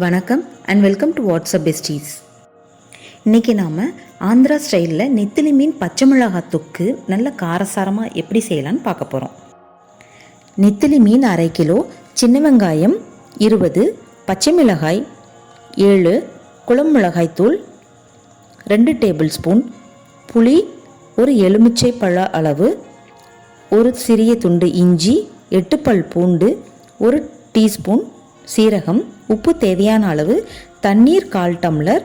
வணக்கம் and welcome to WhatsApp besties. இன்றைக்கி நாம் ஆந்திரா ஸ்டைலில் நெத்திலி மீன் பச்சை மிளகாய் தொக்கு நல்ல காரசாரமாக எப்படி செய்யலான்னு பார்க்க போகிறோம். நெத்திலி மீன் 1/2 கிலோ, சின்ன வெங்காயம் 20, பச்சை மிளகாய் 7, குழம்பு மிளகாய் தூள் 2 டேபிள் ஸ்பூன், புளி 1 எலுமிச்சை பழ அளவு, 1 சிறிய துண்டு இஞ்சி, 8 பல் பூண்டு, 1 டீஸ்பூன் சீரகம், உப்பு தேவையான அளவு, தண்ணீர் 1/4 டம்ளர்,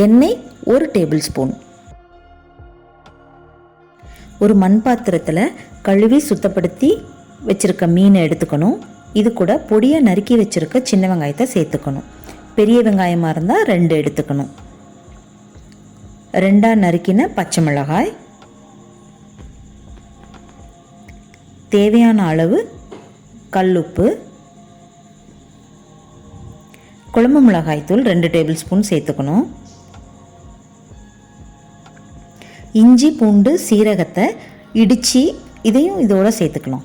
எண்ணெய் 1 டேபிள் ஸ்பூன். ஒரு மண் பாத்திரத்தில் கழுவி சுத்தப்படுத்தி வச்சுருக்க மீனை எடுத்துக்கணும். இது கூட பொடியாக நறுக்கி வச்சுருக்க சின்ன வெங்காயத்தை சேர்த்துக்கணும். பெரிய வெங்காயமாக இருந்தால் 2 எடுத்துக்கணும். 2 நறுக்கின பச்சை மிளகாய், தேவையான அளவு கல்லுப்பு, குழம்பு மிளகாய் தூள் 2 டேபிள் ஸ்பூன் சேர்த்துக்கணும். இஞ்சி பூண்டு சீரகத்தை இடித்து இதையும் இதோட சேர்த்துக்கலாம்.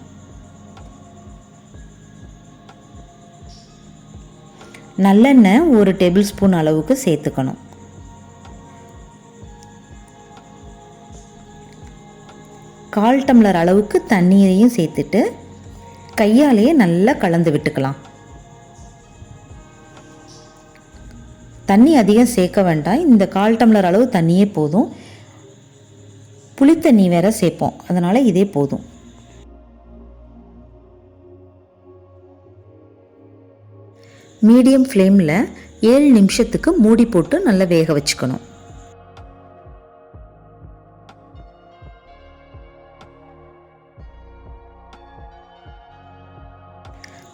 நல்லெண்ணெய் 1 டேபிள் ஸ்பூன் அளவுக்கு சேர்த்துக்கணும். கால் டம்ளர் அளவுக்கு தண்ணீரையும் சேர்த்துட்டு கையாலேயே நல்லா கலந்து விட்டுக்கலாம். தண்ணி அதிகம் சேர்க்க வேண்டாம், இந்த 1/4 டம்ளர் அளவு தண்ணியே போதும். புளித்தண்ணி வேற சேர்ப்போம், அதனால் இதே போதும். மீடியம் ஃப்ளேமில் 7 நிமிஷத்துக்கு மூடி போட்டு நல்லா வேக வச்சுக்கணும்.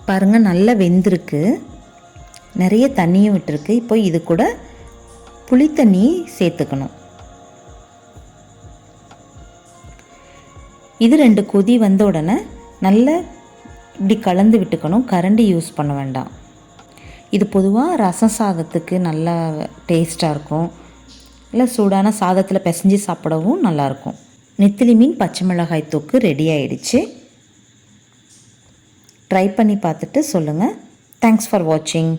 பாருங்கள், நல்லா வெந்திருக்கு, நிறைய தண்ணியும் விட்டுருக்கு. இப்போ இது கூட புளி தண்ணி சேர்த்துக்கணும். இது 2 கொதி வந்த உடனே நல்லா இப்படி கலந்து விட்டுக்கணும். கரண்டி யூஸ் பண்ண வேண்டாம். இது பொதுவாக ரசம் சாதத்துக்கு நல்லா டேஸ்ட்டாக இருக்கும், இல்லை சூடான சாதத்தில் பிசைஞ்சு சாப்பிடவும் நல்லாயிருக்கும். நெத்திலி மீன் பச்சை மிளகாய் தொக்கு ரெடி ஆகிடுச்சு. ட்ரை பண்ணி பார்த்துட்டு சொல்லுங்கள். தேங்க்ஸ் ஃபார் வாட்சிங்.